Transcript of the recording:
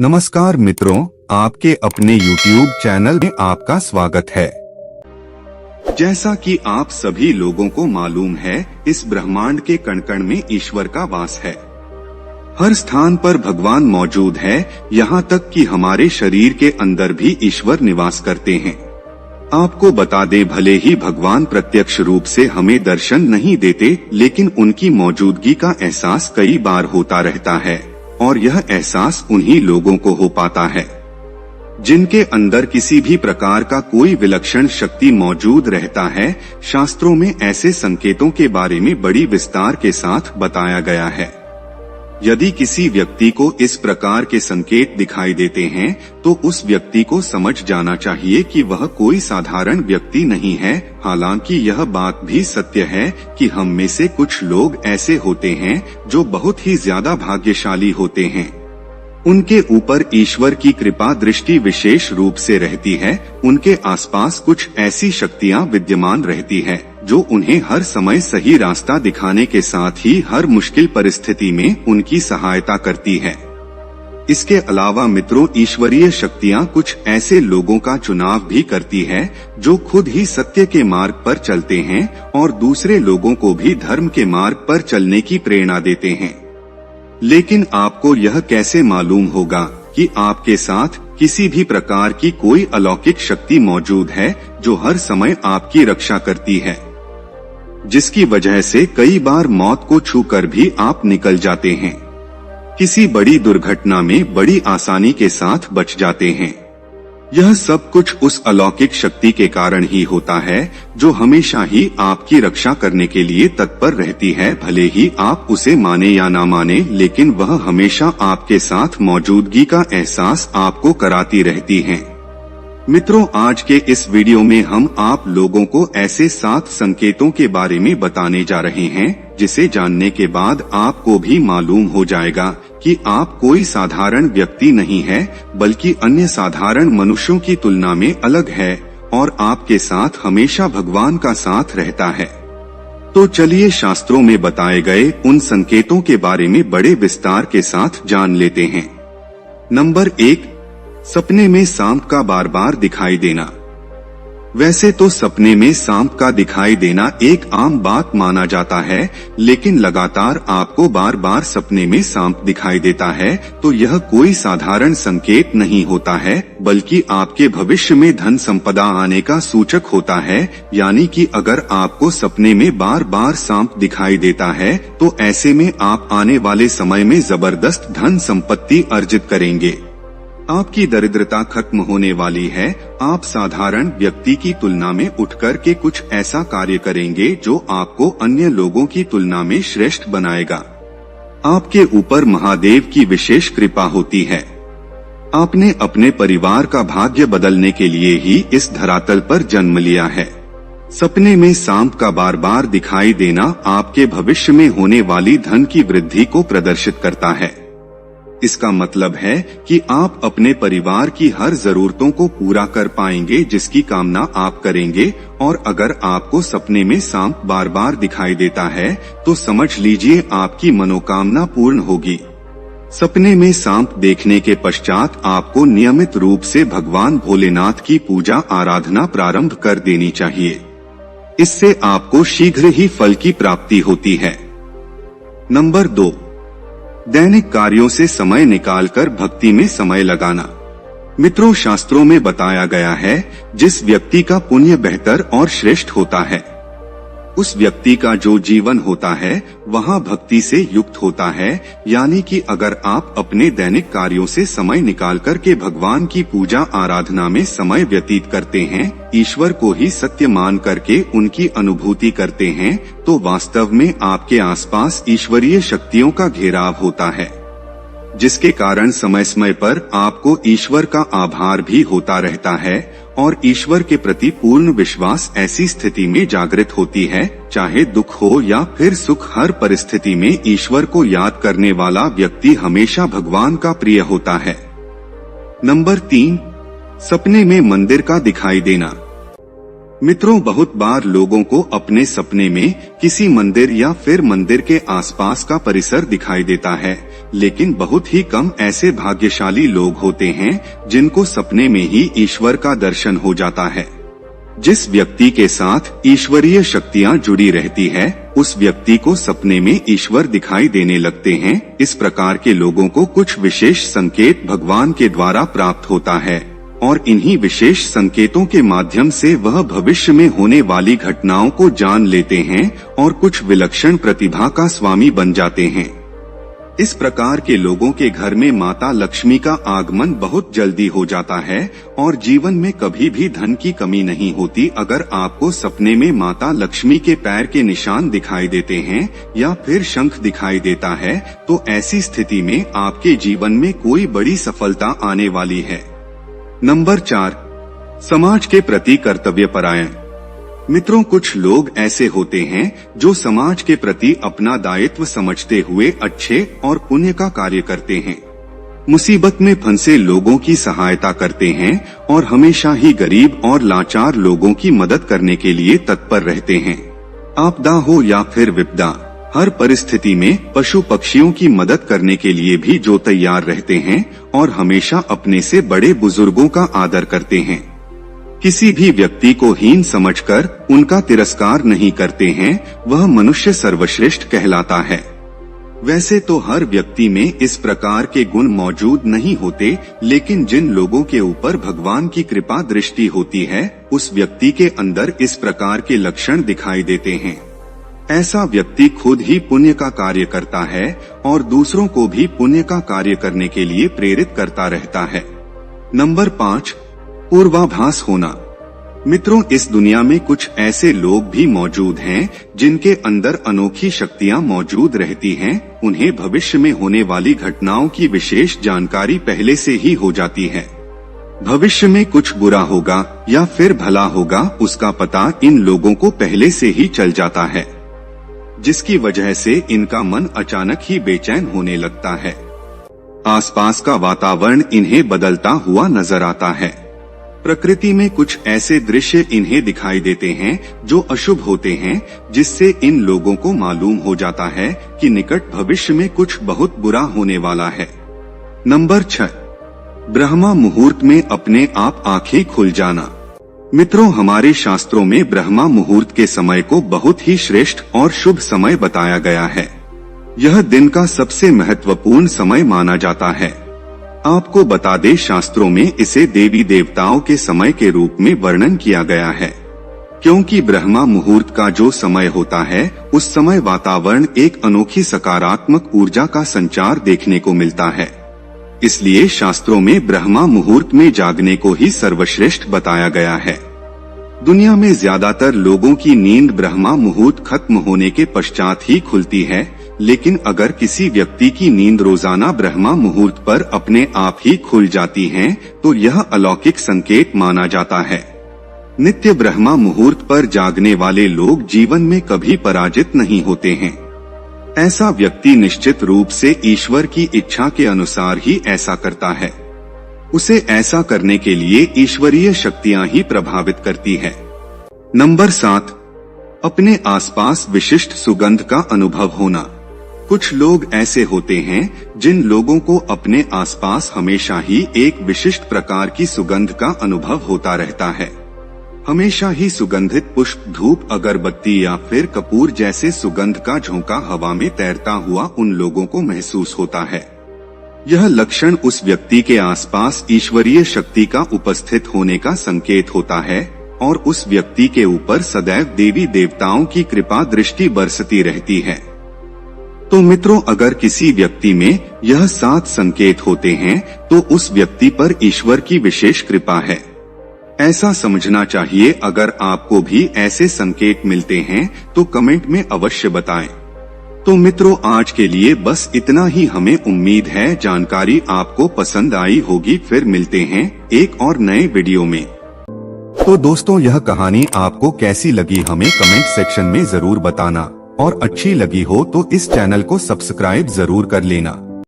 नमस्कार मित्रों, आपके अपने YouTube चैनल में आपका स्वागत है। जैसा कि आप सभी लोगों को मालूम है, इस ब्रह्मांड के कण-कण में ईश्वर का वास है। हर स्थान पर भगवान मौजूद है, यहाँ तक कि हमारे शरीर के अंदर भी ईश्वर निवास करते हैं। आपको बता दें, भले ही भगवान प्रत्यक्ष रूप से हमें दर्शन नहीं देते, लेकिन उनकी मौजूदगी का एहसास कई बार होता रहता है और यह एहसास उन्हीं लोगों को हो पाता है जिनके अंदर किसी भी प्रकार का कोई विलक्षण शक्ति मौजूद रहता है। शास्त्रों में ऐसे संकेतों के बारे में बड़ी विस्तार के साथ बताया गया है। यदि किसी व्यक्ति को इस प्रकार के संकेत दिखाई देते हैं, तो उस व्यक्ति को समझ जाना चाहिए कि वह कोई साधारण व्यक्ति नहीं है। हालांकि यह बात भी सत्य है कि हम में से कुछ लोग ऐसे होते हैं जो बहुत ही ज्यादा भाग्यशाली होते हैं। उनके ऊपर ईश्वर की कृपा दृष्टि विशेष रूप से रहती है। उनके आसपास कुछ ऐसी शक्तियां विद्यमान रहती है जो उन्हें हर समय सही रास्ता दिखाने के साथ ही हर मुश्किल परिस्थिति में उनकी सहायता करती है। इसके अलावा मित्रों, ईश्वरीय शक्तियां कुछ ऐसे लोगों का चुनाव भी करती है जो खुद ही सत्य के मार्ग पर चलते हैं और दूसरे लोगों को भी धर्म के मार्ग पर चलने की प्रेरणा देते हैं। लेकिन आपको यह कैसे मालूम होगा कि आपके साथ किसी भी प्रकार की कोई अलौकिक शक्ति मौजूद है जो हर समय आपकी रक्षा करती है, जिसकी वजह से कई बार मौत को छूकर भी आप निकल जाते हैं, किसी बड़ी दुर्घटना में बड़ी आसानी के साथ बच जाते हैं। यह सब कुछ उस अलौकिक शक्ति के कारण ही होता है जो हमेशा ही आपकी रक्षा करने के लिए तत्पर रहती है। भले ही आप उसे माने या ना माने, लेकिन वह हमेशा आपके साथ मौजूदगी का एहसास आपको कराती रहती है। मित्रों, आज के इस वीडियो में हम आप लोगों को ऐसे 7 संकेतों के बारे में बताने जा रहे हैं, जिसे जानने के बाद आपको भी मालूम हो जाएगा कि आप कोई साधारण व्यक्ति नहीं है, बल्कि अन्य साधारण मनुष्यों की तुलना में अलग है और आपके साथ हमेशा भगवान का साथ रहता है। तो चलिए शास्त्रों में बताए गए उन संकेतों के बारे में बड़े विस्तार के साथ जान लेते हैं। नंबर 1, सपने में सांप का बार बार दिखाई देना। वैसे तो सपने में सांप का दिखाई देना एक आम बात माना जाता है, लेकिन लगातार आपको बार बार सपने में सांप दिखाई देता है तो यह कोई साधारण संकेत नहीं होता है, बल्कि आपके भविष्य में धन संपदा आने का सूचक होता है। यानी कि अगर आपको सपने में बार बार सांप दिखाई देता है, तो ऐसे में आप आने वाले समय में जबरदस्त धन संपत्ति अर्जित करेंगे। आपकी दरिद्रता खत्म होने वाली है। आप साधारण व्यक्ति की तुलना में उठकर के कुछ ऐसा कार्य करेंगे जो आपको अन्य लोगों की तुलना में श्रेष्ठ बनाएगा। आपके ऊपर महादेव की विशेष कृपा होती है। आपने अपने परिवार का भाग्य बदलने के लिए ही इस धरातल पर जन्म लिया है। सपने में सांप का बार बार दिखाई देना आपके भविष्य में होने वाली धन की वृद्धि को प्रदर्शित करता है। इसका मतलब है कि आप अपने परिवार की हर जरूरतों को पूरा कर पाएंगे जिसकी कामना आप करेंगे। और अगर आपको सपने में सांप बार बार दिखाई देता है तो समझ लीजिए आपकी मनोकामना पूर्ण होगी। सपने में सांप देखने के पश्चात आपको नियमित रूप से भगवान भोलेनाथ की पूजा आराधना प्रारंभ कर देनी चाहिए। इससे आपको शीघ्र ही फल की प्राप्ति होती है। नंबर 2, दैनिक कार्यों से समय निकालकर भक्ति में समय लगाना। मित्रों, शास्त्रों में बताया गया है, जिस व्यक्ति का पुण्य बेहतर और श्रेष्ठ होता है, उस व्यक्ति का जो जीवन होता है वहाँ भक्ति से युक्त होता है। यानी कि अगर आप अपने दैनिक कार्यों से समय निकालकर के भगवान की पूजा आराधना में समय व्यतीत करते हैं, ईश्वर को ही सत्य मान करके उनकी अनुभूति करते हैं, तो वास्तव में आपके आसपास ईश्वरीय शक्तियों का घेराव होता है, जिसके कारण समय समय पर आपको ईश्वर का आभार भी होता रहता है और ईश्वर के प्रति पूर्ण विश्वास ऐसी स्थिति में जागृत होती है। चाहे दुख हो या फिर सुख, हर परिस्थिति में ईश्वर को याद करने वाला व्यक्ति हमेशा भगवान का प्रिय होता है। नंबर 3, सपने में मंदिर का दिखाई देना। मित्रों, बहुत बार लोगों को अपने सपने में किसी मंदिर या फिर मंदिर के आसपास का परिसर दिखाई देता है, लेकिन बहुत ही कम ऐसे भाग्यशाली लोग होते हैं जिनको सपने में ही ईश्वर का दर्शन हो जाता है। जिस व्यक्ति के साथ ईश्वरीय शक्तियाँ जुड़ी रहती है, उस व्यक्ति को सपने में ईश्वर दिखाई देने लगते हैं। इस प्रकार के लोगों को कुछ विशेष संकेत भगवान के द्वारा प्राप्त होता है और इन्हीं विशेष संकेतों के माध्यम से वह भविष्य में होने वाली घटनाओं को जान लेते हैं और कुछ विलक्षण प्रतिभा का स्वामी बन जाते हैं। इस प्रकार के लोगों के घर में माता लक्ष्मी का आगमन बहुत जल्दी हो जाता है और जीवन में कभी भी धन की कमी नहीं होती। अगर आपको सपने में माता लक्ष्मी के पैर के निशान दिखाई देते हैं या फिर शंख दिखाई देता है, तो ऐसी स्थिति में आपके जीवन में कोई बड़ी सफलता आने वाली है। नंबर 4, समाज के प्रति कर्तव्यपरायण। मित्रों, कुछ लोग ऐसे होते हैं जो समाज के प्रति अपना दायित्व समझते हुए अच्छे और पुण्य का कार्य करते हैं। मुसीबत में फंसे लोगों की सहायता करते हैं और हमेशा ही गरीब और लाचार लोगों की मदद करने के लिए तत्पर रहते हैं। आपदा हो या फिर विपदा, हर परिस्थिति में पशु पक्षियों की मदद करने के लिए भी जो तैयार रहते हैं और हमेशा अपने से बड़े बुजुर्गों का आदर करते हैं। किसी भी व्यक्ति को हीन समझकर उनका तिरस्कार नहीं करते हैं, वह मनुष्य सर्वश्रेष्ठ कहलाता है। वैसे तो हर व्यक्ति में इस प्रकार के गुण मौजूद नहीं होते, लेकिन जिन लोगों के ऊपर भगवान की कृपा दृष्टि होती है, उस व्यक्ति के अंदर इस प्रकार के लक्षण दिखाई देते हैं। ऐसा व्यक्ति खुद ही पुण्य का कार्य करता है और दूसरों को भी पुण्य का कार्य करने के लिए प्रेरित करता रहता है। नंबर 5, पूर्वाभास होना। मित्रों, इस दुनिया में कुछ ऐसे लोग भी मौजूद हैं जिनके अंदर अनोखी शक्तियां मौजूद रहती हैं। उन्हें भविष्य में होने वाली घटनाओं की विशेष जानकारी पहले से ही हो जाती है। भविष्य में कुछ बुरा होगा या फिर भला होगा, उसका पता इन लोगों को पहले से ही चल जाता है, जिसकी वजह से इनका मन अचानक ही बेचैन होने लगता है। आसपास का वातावरण इन्हें बदलता हुआ नजर आता है। प्रकृति में कुछ ऐसे दृश्य इन्हें दिखाई देते हैं जो अशुभ होते हैं, जिससे इन लोगों को मालूम हो जाता है कि निकट भविष्य में कुछ बहुत बुरा होने वाला है। नंबर 6, ब्रह्मा मुहूर्त में अपने आप आंखें खुल जाना। मित्रों, हमारे शास्त्रों में ब्रह्मा मुहूर्त के समय को बहुत ही श्रेष्ठ और शुभ समय बताया गया है। यह दिन का सबसे महत्वपूर्ण समय माना जाता है। आपको बता दें, शास्त्रों में इसे देवी देवताओं के समय के रूप में वर्णन किया गया है, क्योंकि ब्रह्मा मुहूर्त का जो समय होता है, उस समय वातावरण एक अनोखी सकारात्मक ऊर्जा का संचार देखने को मिलता है। इसलिए शास्त्रों में ब्रह्मा मुहूर्त में जागने को ही सर्वश्रेष्ठ बताया गया है। दुनिया में ज्यादातर लोगों की नींद ब्रह्मा मुहूर्त खत्म होने के पश्चात ही खुलती है, लेकिन अगर किसी व्यक्ति की नींद रोजाना ब्रह्मा मुहूर्त पर अपने आप ही खुल जाती है, तो यह अलौकिक संकेत माना जाता है। नित्य ब्रह्मा मुहूर्त पर जागने वाले लोग जीवन में कभी पराजित नहीं होते हैं। ऐसा व्यक्ति निश्चित रूप से ईश्वर की इच्छा के अनुसार ही ऐसा करता है। उसे ऐसा करने के लिए ईश्वरीय शक्तियां ही प्रभावित करती है। नंबर 7, अपने आसपास विशिष्ट सुगंध का अनुभव होना। कुछ लोग ऐसे होते हैं जिन लोगों को अपने आसपास हमेशा ही एक विशिष्ट प्रकार की सुगंध का अनुभव होता रहता है। हमेशा ही सुगंधित पुष्प, धूप, अगरबत्ती या फिर कपूर जैसे सुगंध का झोंका हवा में तैरता हुआ उन लोगों को महसूस होता है। यह लक्षण उस व्यक्ति के आसपास ईश्वरीय शक्ति का उपस्थित होने का संकेत होता है और उस व्यक्ति के ऊपर सदैव देवी देवताओं की कृपा दृष्टि बरसती रहती है। तो मित्रों, अगर किसी व्यक्ति में यह 7 संकेत होते हैं, तो उस व्यक्ति पर ईश्वर की विशेष कृपा है, ऐसा समझना चाहिए। अगर आपको भी ऐसे संकेत मिलते हैं तो कमेंट में अवश्य बताएं। तो मित्रों, आज के लिए बस इतना ही। हमें उम्मीद है जानकारी आपको पसंद आई होगी। फिर मिलते हैं एक और नए वीडियो में। तो दोस्तों, यह कहानी आपको कैसी लगी हमें कमेंट सेक्शन में जरूर बताना, और अच्छी लगी हो तो इस चैनल को सब्सक्राइब जरूर कर लेना।